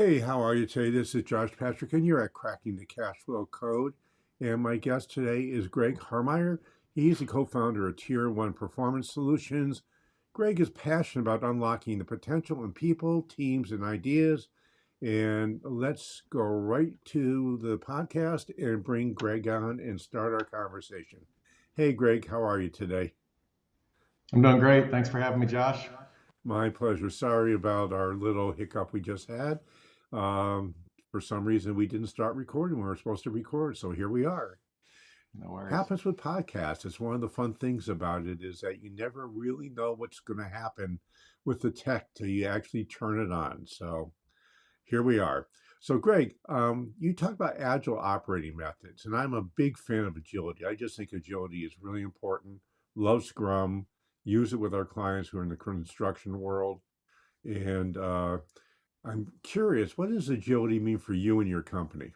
Hey, how are you today? This is Josh Patrick, and you're at Cracking the Cash Flow Code. And my guest today is Greg Harmeyer. He's the co-founder of Tier 1 Performance Solutions. Greg is passionate about unlocking the potential in people, teams, and ideas. And let's go right to the podcast and bring Greg on and start our conversation. Hey, Greg, how are you today? I'm doing great. Thanks for having me, Josh. My pleasure. Sorry about our little hiccup we just had. Um, for some reason, we didn't start recording when we were supposed to record, so here we are. No worries. Happens with podcasts. It's one of the fun things about it is that you never really know what's going to happen with the tech till you actually turn it on. So here we are. So, Greg, you talk about agile operating methods, and I'm a big fan of agility. I just think agility is really important. Love Scrum, use it with our clients who are in the construction world. And I'm curious, what does agility mean for you and your company?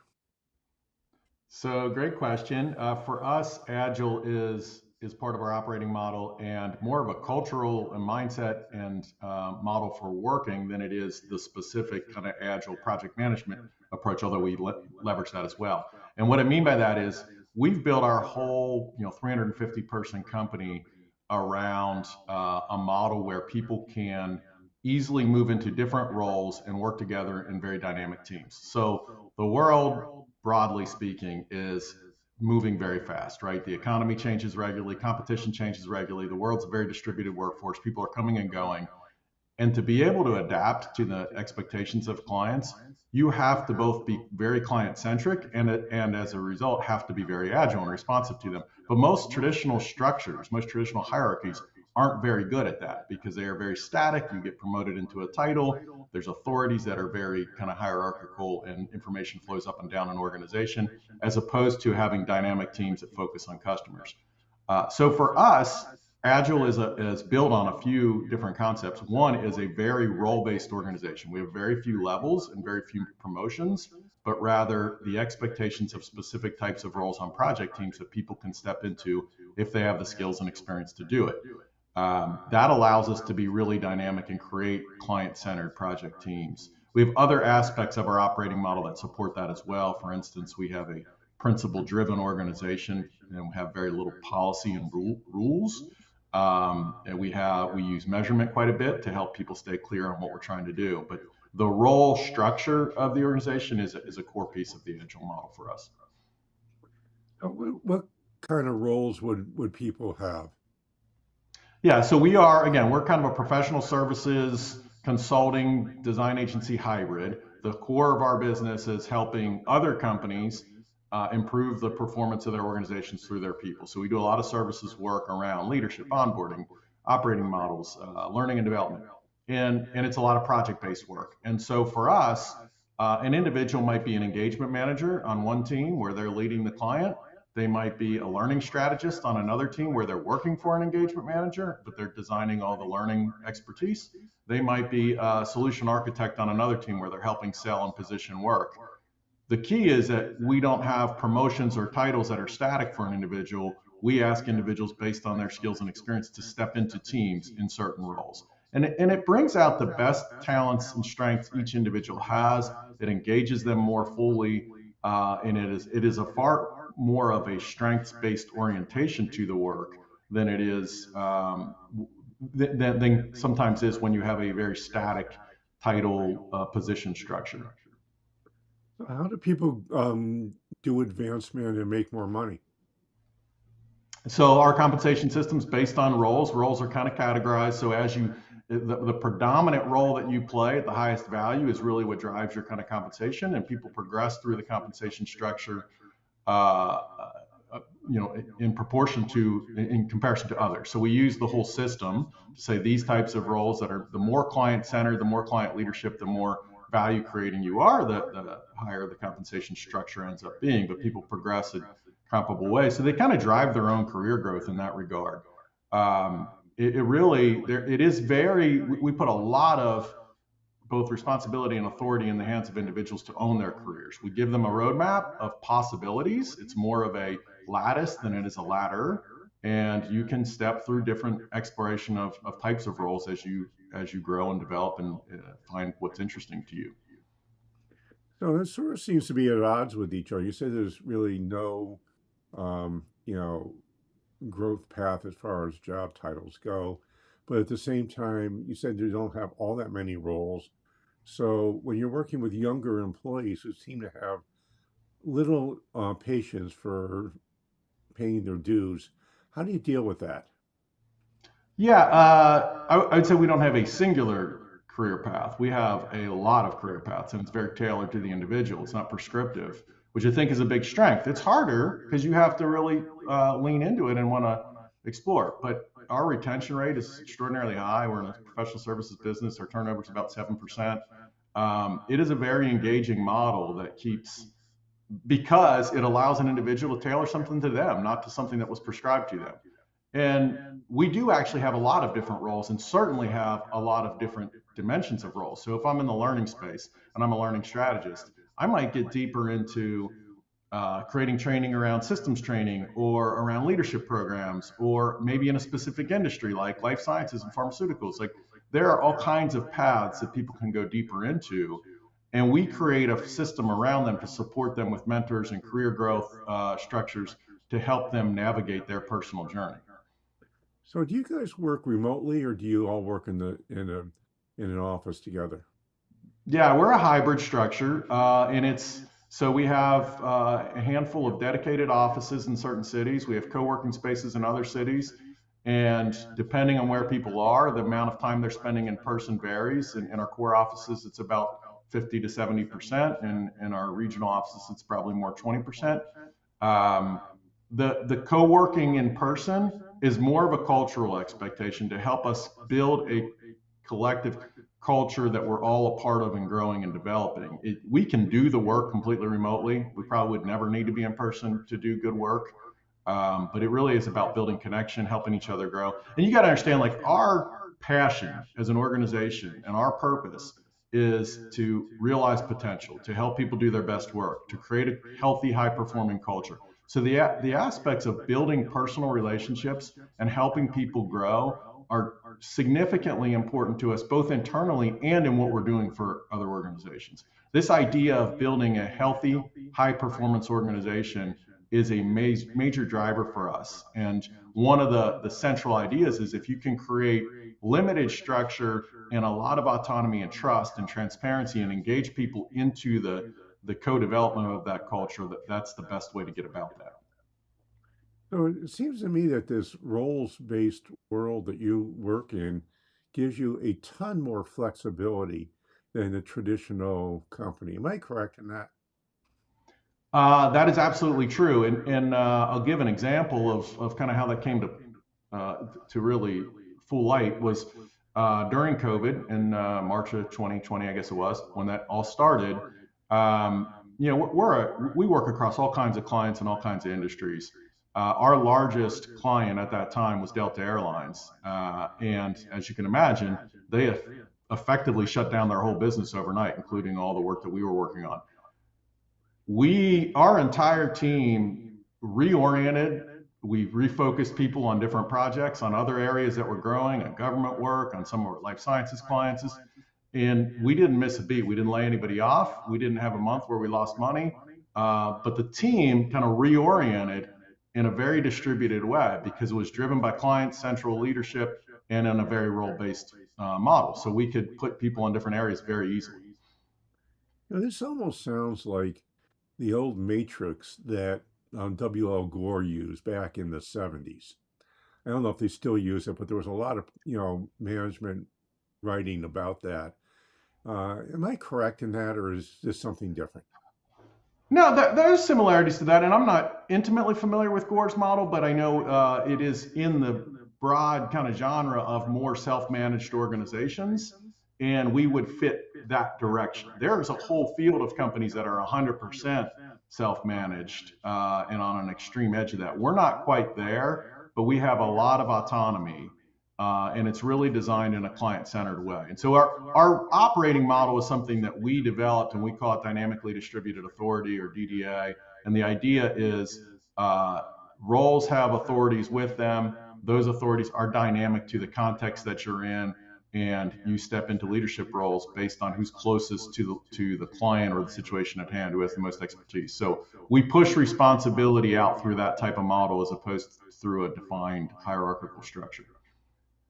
So, great question. For us, Agile is part of our operating model and more of a cultural and mindset and model for working than it is the specific kind of Agile project management approach. Although we leverage that as well. And what I mean by that is we've built our whole 350 person company around a model where people can easily move into different roles and work together in very dynamic teams. So the world, broadly speaking, is moving very fast, right? The economy changes regularly, competition changes regularly. The world's a very distributed workforce. People are coming and going. And to be able to adapt to the expectations of clients, you have to both be very client centric and as a result, have to be very agile and responsive to them. But most traditional structures, most traditional hierarchies aren't very good at that because they are very static. You get promoted into a title. There's authorities that are very kind of hierarchical and information flows up and down an organization, as opposed to having dynamic teams that focus on customers. So for us, Agile is built on a few different concepts. One is a very role-based organization. We have very few levels and very few promotions, but rather the expectations of specific types of roles on project teams that people can step into if they have the skills and experience to do it. That allows us to be really dynamic and create client-centered project teams. We have other aspects of our operating model that support that as well. For instance, we have a principle-driven organization and we have very little policy and rules. And we use measurement quite a bit to help people stay clear on what we're trying to do. But the role structure of the organization is a core piece of the agile model for us. What kind of roles would people have? Yeah, so we're kind of a professional services consulting design agency hybrid. The core of our business is helping other companies improve the performance of their organizations through their people. So we do a lot of services work around leadership, onboarding, operating models, learning and development, and it's a lot of project-based work. And so for us, an individual might be an engagement manager on one team where they're leading the client. They might be a learning strategist on another team where they're working for an engagement manager, but they're designing all the learning expertise. They might be a solution architect on another team where they're helping sell and position work. The key is that we don't have promotions or titles that are static for an individual. We ask individuals based on their skills and experience to step into teams in certain roles. And it brings out the best talents and strengths each individual has. It engages them more fully, and it is a far more of a strengths-based orientation to the work than it is than sometimes is when you have a very static title position structure. How do people do advancement and make more money? So our compensation system's based on roles. Roles are kind of categorized. So the predominant role that you play at the highest value is really what drives your kind of compensation, and people progress through the compensation structure, uh, in proportion to, in comparison to others. So we use the whole system to say these types of roles that are the more client centered, the more client leadership, the more value creating you are, the higher the compensation structure ends up being. But people progress in comparable ways, so they kind of drive their own career growth in that regard. It really there it is very we put a lot of both responsibility and authority in the hands of individuals to own their careers. We give them a roadmap of possibilities. It's more of a lattice than it is a ladder. And you can step through different exploration of types of roles as you grow and develop and find what's interesting to you. So that sort of seems to be at odds with each other. You said there's really no, you know, growth path as far as job titles go, but at the same time, you said you don't have all that many roles. So when you're working with younger employees who seem to have little patience for paying their dues, how do you deal with that? Yeah, I would say we don't have a singular career path. We have a lot of career paths, and it's very tailored to the individual. It's not prescriptive, which I think is a big strength. It's harder because you have to really lean into it and want to explore. But our retention rate is extraordinarily high. We're in a professional services business. Our turnover is about 7%. It is a very engaging model that keeps because it allows an individual to tailor something to them, not to something that was prescribed to them. And we do actually have a lot of different roles and certainly have a lot of different dimensions of roles. So if I'm in the learning space and I'm a learning strategist, I might get deeper into creating training around systems training or around leadership programs, or maybe in a specific industry like life sciences and pharmaceuticals. Like there are all kinds of paths that people can go deeper into. And we create a system around them to support them with mentors and career growth structures to help them navigate their personal journey. So do you guys work remotely or do you all work in an office together? Yeah, we're a hybrid structure, and it's so we have a handful of dedicated offices in certain cities. We have co-working spaces in other cities, and depending on where people are, the amount of time they're spending in person varies. In our core offices, it's about 50 to 70%, and in our regional offices, it's probably more 20%. Um, the co-working in person is more of a cultural expectation to help us build a collective culture that we're all a part of and growing and developing. We can do the work completely remotely. We probably would never need to be in person to do good work. But it really is about building connection, helping each other grow. And you got to understand, like, our passion as an organization and our purpose is to realize potential, to help people do their best work, to create a healthy, high performing culture. So the aspects of building personal relationships and helping people grow are significantly important to us, both internally and in what we're doing for other organizations. This idea of building a healthy, high performance organization is a major driver for us. And one of the central ideas is if you can create limited structure and a lot of autonomy and trust and transparency and engage people into the co-development of that culture, that's the best way to get about that. So it seems to me that this roles-based world that you work in gives you a ton more flexibility than a traditional company. Am I correct in that? That is absolutely true, and I'll give an example of kind of how that came to really full light was during COVID in March of 2020, I guess it was, when that all started. We work across all kinds of clients and all kinds of industries. Our largest client at that time was Delta Airlines, and as you can imagine, they effectively shut down their whole business overnight, including all the work that we were working on. Our entire team reoriented. We refocused people on different projects, on other areas that were growing, on government work, on some of our life sciences clients. And we didn't miss a beat. We didn't lay anybody off. We didn't have a month where we lost money. But the team kind of reoriented in a very distributed way because it was driven by client central leadership and in a very role based model. So we could put people in different areas very easily. This almost sounds like the old matrix that W.L. Gore used back in the 70s. I don't know if they still use it, but there was a lot of, management writing about that. Am I correct in that, or is this something different? No, there's similarities to that, and I'm not intimately familiar with Gore's model, but I know it is in the broad kind of genre of more self-managed organizations, and we would fit that direction. There is a whole field of companies that are 100% self-managed and on an extreme edge of that. We're not quite there, but we have a lot of autonomy and it's really designed in a client-centered way. And so our operating model is something that we developed, and we call it dynamically distributed authority, or DDA. And the idea is roles have authorities with them. Those authorities are dynamic to the context that you're in, and you step into leadership roles based on who's closest to the client or the situation at hand, who has the most expertise. So we push responsibility out through that type of model as opposed through a defined hierarchical structure.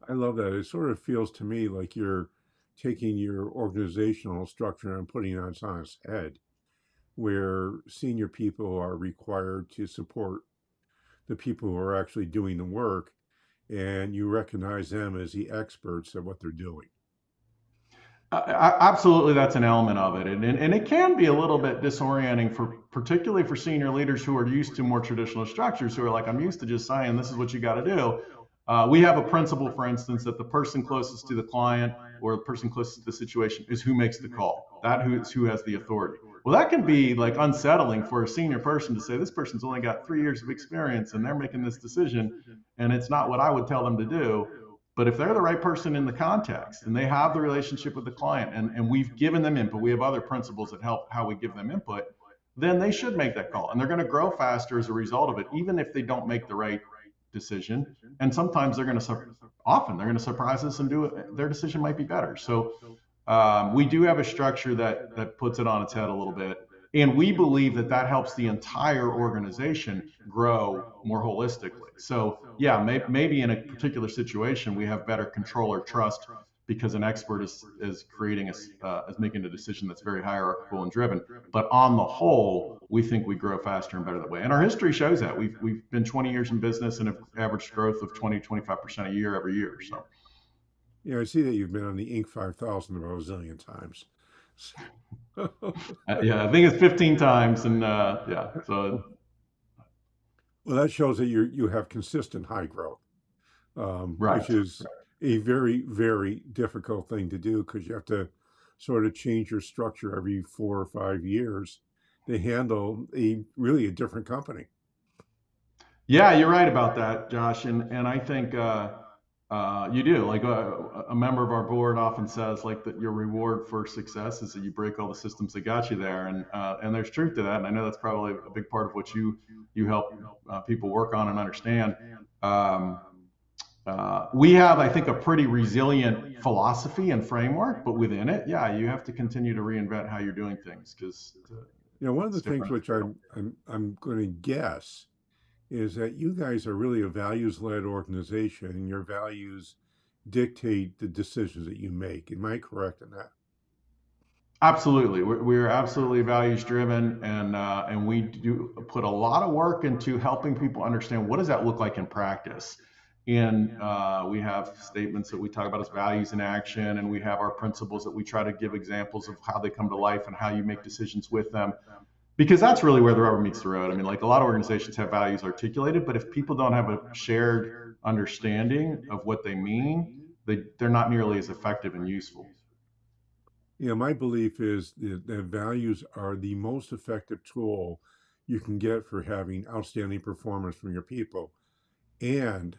I love that. It sort of feels to me like you're taking your organizational structure and putting it on its head, where senior people are required to support the people who are actually doing the work, and you recognize them as the experts at what they're doing. Absolutely, that's an element of it, and it can be a little bit disorienting for particularly for senior leaders who are used to more traditional structures, who are like, I'm used to just saying this is what you got to do. We have a principle, for instance, that the person closest to the client or the person closest to the situation is who makes the call. That who has the authority. Well, that can be like unsettling for a senior person to say this person's only got 3 years of experience and they're making this decision, and it's not what I would tell them to do. But if they're the right person in the context and they have the relationship with the client, and we've given them input, we have other principles that help how we give them input, then they should make that call. And they're going to grow faster as a result of it, even if they don't make the right decision. And sometimes often they're going to surprise us and do it. Their decision might be better. So we do have a structure that puts it on its head a little bit. And we believe that that helps the entire organization grow more holistically. So, yeah, maybe in a particular situation, we have better control or trust because an expert is creating is making a decision that's very hierarchical and driven. But on the whole, we think we grow faster and better that way. And our history shows that. We've been 20 years in business and have averaged growth of 20-25% a year every year. So, Yeah, I see that you've been on the Inc. 5000 about a zillion times. yeah, I think it's 15 times. And yeah, so. Well, that shows that you have consistent high growth, Right. which is a very, very difficult thing to do because you have to sort of change your structure every 4 or 5 years to handle a different company. Yeah, you're right about that, Josh, and I think you do. Like a member of our board often says, like that your reward for success is that you break all the systems that got you there, and there's truth to that. And I know that's probably a big part of what you help people work on and understand. Um, we have, I think, a pretty resilient philosophy and framework, but within it, yeah, you have to continue to reinvent how you're doing things because One of the it's things different. which I'm going to guess is that you guys are really a values-led organization, and your values dictate the decisions that you make. Am I correct in that? Absolutely, we're absolutely values driven, and we do put a lot of work into helping people understand what does that look like in practice. And we have statements that we talk about as values in action, and we have our principles that we try to give examples of how they come to life and how you make decisions with them. Because that's really where the rubber meets the road. I mean, like a lot of organizations have values articulated, but if people don't have a shared understanding of what they mean, they're not nearly as effective and useful. My belief is that values are the most effective tool you can get for having outstanding performance from your people. And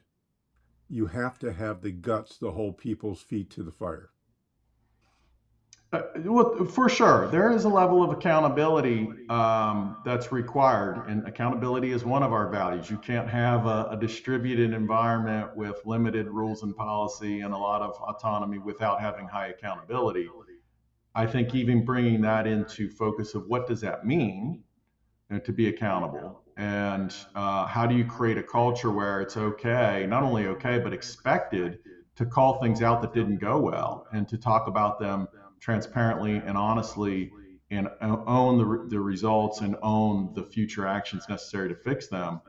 you have to have the guts to hold people's feet to the fire. Well, for sure, there is a level of accountability that's required, and accountability is one of our values. You can't have a distributed environment with limited rules and policy and a lot of autonomy without having high accountability. I think even bringing that into focus of what does that mean, to be accountable, and how do you create a culture where it's okay, not only okay, but expected to call things out that didn't go well and to talk about them transparently and honestly and own the results and own the future actions necessary to fix them.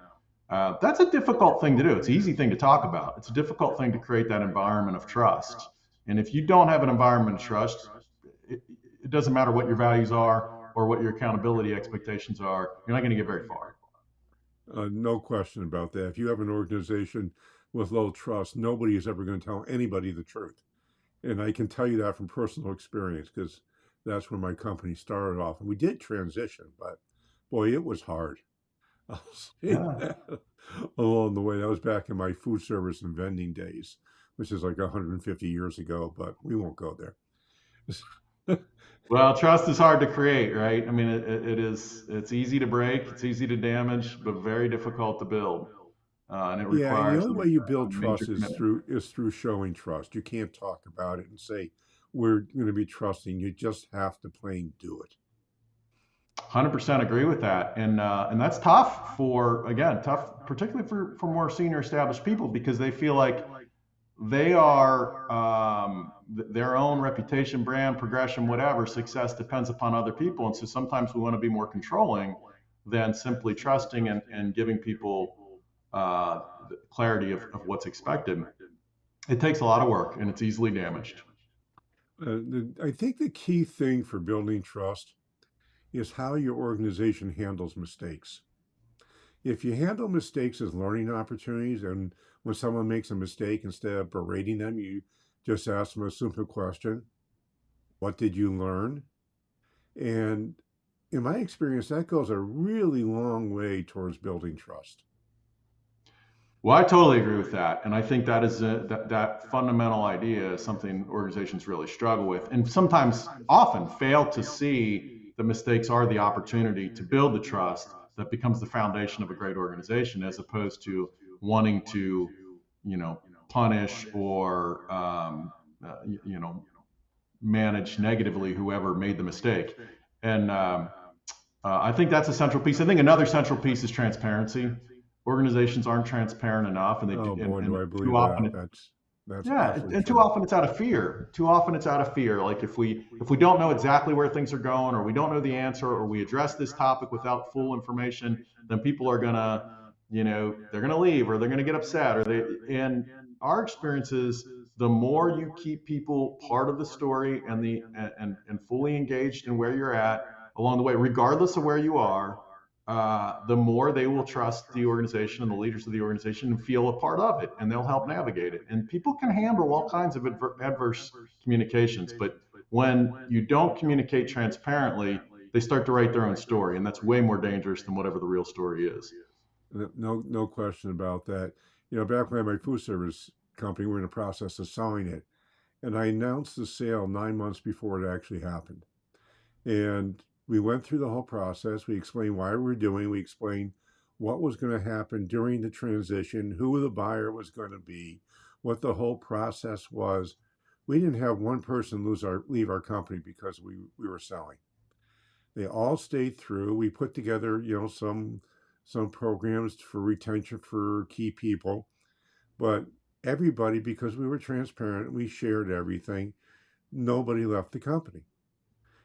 That's a difficult thing to do. It's an easy thing to talk about. It's a difficult thing to create that environment of trust. And if you don't have an environment of trust, it doesn't matter what your values are or what your accountability expectations are, you're not going to get very far. No question about that. If you have an organization with low trust, nobody is ever going to tell anybody the truth. And I can tell you that from personal experience because that's where my company started off. And we did transition, but boy, it was hard. I'll say Yeah. that along the way. That was back in my food service and vending days, which is like 150 years ago, but we won't go there. Well, trust is hard to create, right? I mean, it's easy to break, it's easy to damage, but very difficult to build. and it Yeah, and the requires only way you a build major trust is commitment. through showing trust. You can't talk about it and say we're going to be trusting. You just have to plain do it. 100% agree with that, and that's tough for, again, tough particularly for more senior established people, because they feel like they are their own reputation, brand, progression, whatever success depends upon other people, and so sometimes we want to be more controlling than simply trusting and giving people the clarity of what's expected. It takes a lot of work, and it's easily damaged. I think the key thing for building trust is how your organization handles mistakes. If you handle mistakes as learning opportunities, and when someone makes a mistake, instead of berating them, you just ask them a simple question: what did you learn? And in my experience, that goes a really long way towards building trust. Well, I totally agree with that, and I think that is that fundamental idea is something organizations really struggle with, and sometimes, often, fail to see that mistakes are the opportunity to build the trust that becomes the foundation of a great organization, as opposed to wanting to, you know, punish or you know, manage negatively whoever made the mistake. And I think that's a central piece. I think another central piece is transparency. Organizations aren't transparent enough, and they do, Oh boy, do and I too believe often that. it, That's yeah, absolutely and too true. often it's out of fear. Too often it's out of fear. Like if we don't know exactly where things are going, or we don't know the answer, or we address this topic without full information, then people are gonna, they're gonna leave, or they're gonna get upset, or they. And our experience is the more you keep people part of the story and and fully engaged in where you're at along the way, regardless of where you are, the more they will trust the organization and the leaders of the organization and feel a part of it, and they'll help navigate it. And people can handle all kinds of adverse communications, but when you don't communicate transparently, they start to write their own story, and that's way more dangerous than whatever the real story is. No question about that. Back when I had my food service company, we were in the process of selling it, and I announced the sale 9 months before it actually happened. And we went through the whole process. We explained why we were doing. We explained what was going to happen during the transition, who the buyer was going to be, what the whole process was. We didn't have one person leave our company because we were selling. They all stayed through. We put together, some programs for retention for key people, but everybody, because we were transparent, we shared everything. Nobody left the company.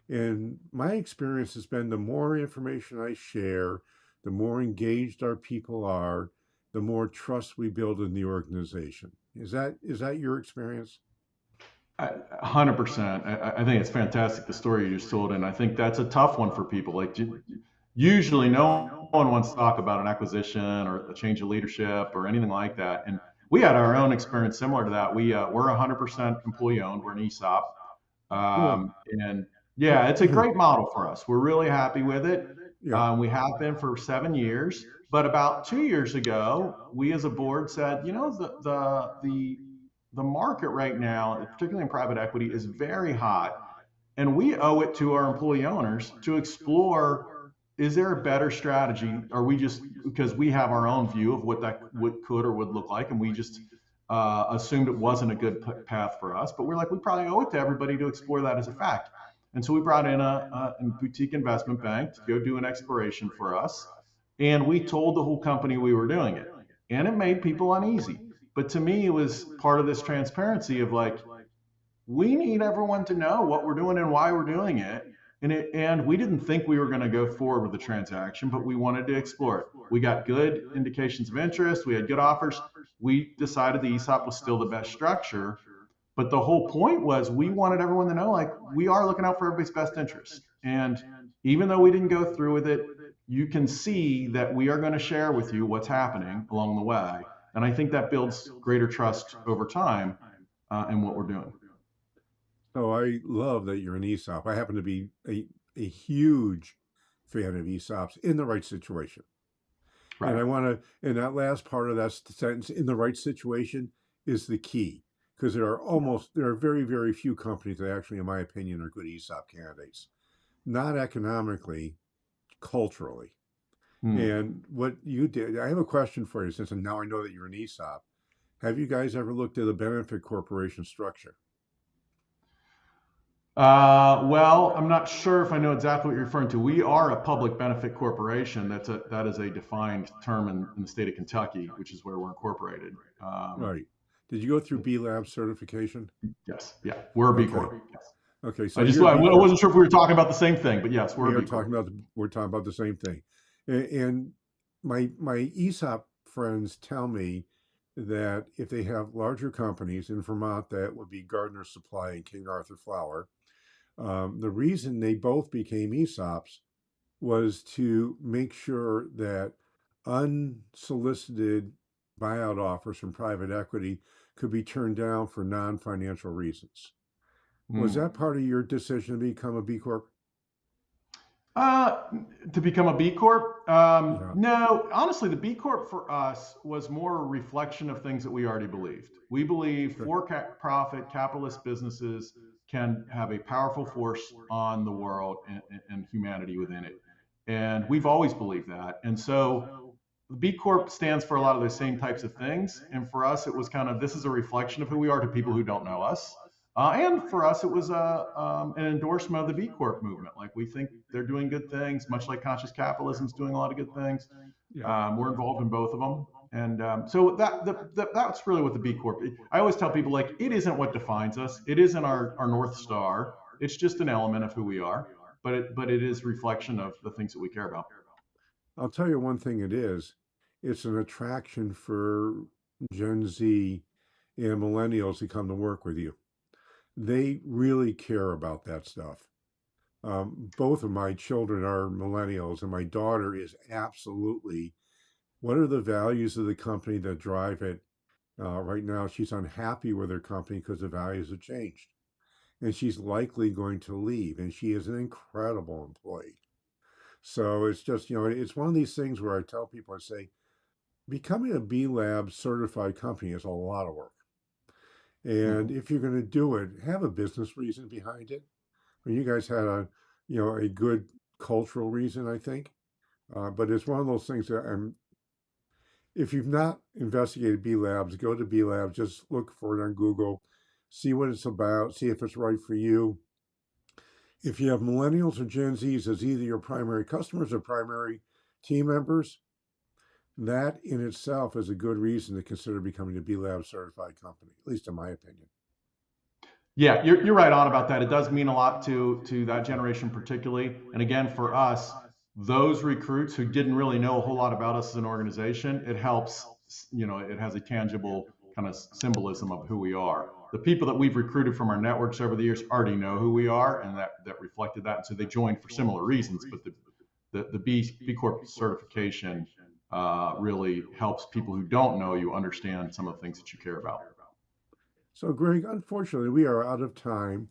And my experience has been the more information I share, the more engaged our people are, the more trust we build in the organization. Is that your experience? 100%. I think it's fantastic, the story you just told, and I think that's a tough one for people. Like, usually, no one wants to talk about an acquisition or a change of leadership or anything like that. And we had our own experience similar to that. We're 100% employee owned. We're an ESOP, Cool. and yeah, it's a great model for us. We're really happy with it. Yeah. We have been for 7 years. But about 2 years ago, we as a board said, the market right now, particularly in private equity, is very hot, and we owe it to our employee owners to explore, is there a better strategy? Are we just, because we have our own view of what that could or would look like, and we just assumed it wasn't a good path for us, but we're like, we probably owe it to everybody to explore that as a fact. And so we brought in a boutique investment bank to go do an exploration for us, and we told the whole company we were doing it, and it made people uneasy. But to me, it was part of this transparency of like, we need everyone to know what we're doing and why we're doing it. And we didn't think we were going to go forward with the transaction, but we wanted to explore it. We got good indications of interest. We had good offers. We decided the ESOP was still the best structure. But the whole point was we wanted everyone to know, like, we are looking out for everybody's best interest. And even though we didn't go through with it, you can see that we are going to share with you what's happening along the way. And I think that builds greater trust over time in what we're doing. Oh, I love that you're an ESOP. I happen to be a huge fan of ESOPs in the right situation. And Right. I want to, and that last part of that sentence, in the right situation, is the key, because there are very, very few companies that actually, in my opinion, are good ESOP candidates. Not economically, culturally. Hmm. And what you did, I have a question for you since now I know that you're an ESOP. Have you guys ever looked at a benefit corporation structure? Well, I'm not sure if I know exactly what you're referring to. We are a public benefit corporation. That is a defined term in the state of Kentucky, which is where we're incorporated. Right. Did you go through B Lab certification? Yes, yeah, we're a B Okay. Corp. Yes. Okay. I So just you're a I B Corp. wasn't sure if we were talking about the same thing, but yes, we're a We are B Corp. talking about we're talking about the same thing. And my ESOP friends tell me that if they have larger companies in Vermont, that would be Gardner Supply and King Arthur Flour. The reason they both became ESOPs was to make sure that unsolicited buyout offers from private equity could be turned down for non-financial reasons. Was Hmm. that part of your decision to become a B Corp? Uh, to become a B Corp? Yeah. No, honestly, the B Corp for us was more a reflection of things that we already believed. We believe Okay. for-profit capitalist businesses can have a powerful force on the world and humanity within it. And we've always believed that. And so the B Corp stands for a lot of those same types of things. And for us, it was kind of this is a reflection of who we are to people who don't know us. And for us, it was an endorsement of the B Corp movement. Like we think they're doing good things, much like conscious capitalism is doing a lot of good things. Yeah. We're involved in both of them. And so that's really what the B Corp. I always tell people like it isn't what defines us. It isn't our North Star. It's just an element of who we are. But it is reflection of the things that we care about. I'll tell you one thing it is. It's an attraction for Gen Z and millennials to come to work with you. They really care about that stuff. Both of my children are millennials, and my daughter is absolutely what are the values of the company that drive it? Right now, she's unhappy with her company because the values have changed, and she's likely going to leave. And she is an incredible employee. So it's just, it's one of these things where I tell people, I say, becoming a B Lab certified company is a lot of work. And Mhm. if you're going to do it, have a business reason behind it. I mean, you guys had a good cultural reason, I think. But it's one of those things that if you've not investigated B Labs, go to B Labs, just look for it on Google, see what it's about, see if it's right for you. If you have millennials or Gen Zs as either your primary customers or primary team members, that in itself is a good reason to consider becoming a B Lab certified company, at least in my opinion. Yeah, you're right on about that. It does mean a lot to that generation particularly. And again, for us, those recruits who didn't really know a whole lot about us as an organization, it helps. It has a tangible kind of symbolism of who we are. The people that we've recruited from our networks over the years already know who we are, and that reflected that. And so they joined for similar reasons. But the B Corp certification really helps people who don't know you understand some of the things that you care about. So, Greg, unfortunately, we are out of time.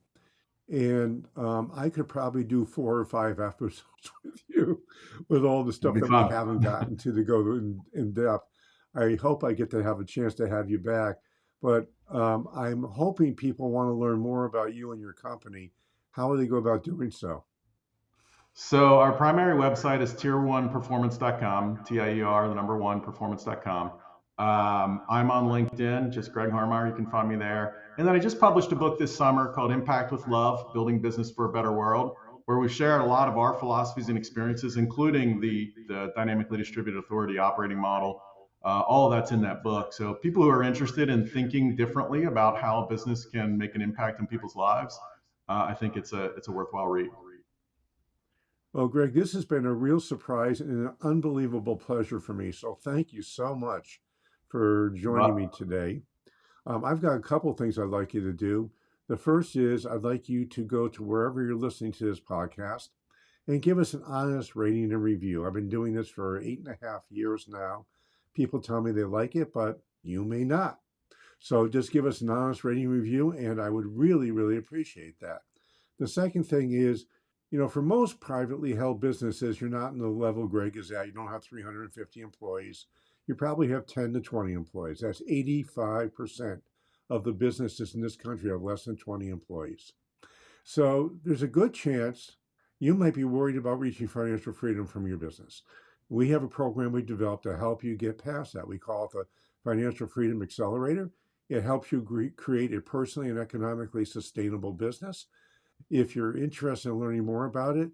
And I could probably do 4 or 5 episodes with you with all the It'll stuff be that we fun. haven't gotten to go in depth. I hope I get to have a chance to have you back. But I'm hoping people want to learn more about you and your company. How would they go about doing so? So our primary website is tier1performance.com, TIER, the number one performance.com. I'm on LinkedIn, just Greg Harmeyer. You can find me there. And then I just published a book this summer called Impact with Love, Building Business for a Better World, where we shared a lot of our philosophies and experiences, including the dynamically distributed authority operating model. All of that's in that book. So people who are interested in thinking differently about how business can make an impact in people's lives, I think it's a worthwhile read. Well, Greg, this has been a real surprise and an unbelievable pleasure for me. So thank you so much for joining me But today. I've got a couple things I'd like you to do. The first is I'd like you to go to wherever you're listening to this podcast and give us an honest rating and review. I've been doing this for 8.5 years now. People tell me they like it, but you may not. So just give us an honest rating and review, and I would really, really appreciate that. The second thing is, for most privately held businesses, you're not in the level Greg is at. You don't have 350 employees. You probably have 10 to 20 employees. That's 85% of the businesses in this country have less than 20 employees. So there's a good chance you might be worried about reaching financial freedom from your business. We have a program we developed to help you get past that. We call it the Financial Freedom Accelerator. It helps you create a personally and economically sustainable business. If you're interested in learning more about it,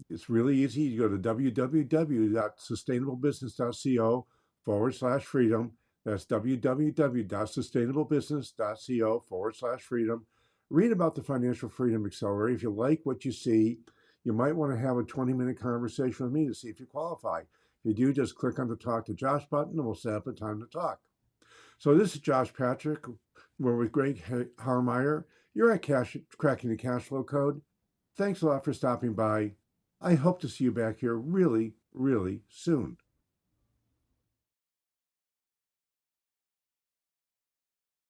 it's really easy. You go to www.sustainablebusiness.co/freedom. That's www.sustainablebusiness.co/freedom. Read about the Financial Freedom Accelerator. If you like what you see, you might want to have a 20-minute conversation with me to see if you qualify. If you do, just click on the Talk to Josh button and we'll set up a time to talk. So this is Josh Patrick. We're with Greg Harmeyer. You're at Cracking the Cash Flow Code. Thanks a lot for stopping by. I hope to see you back here really, really soon.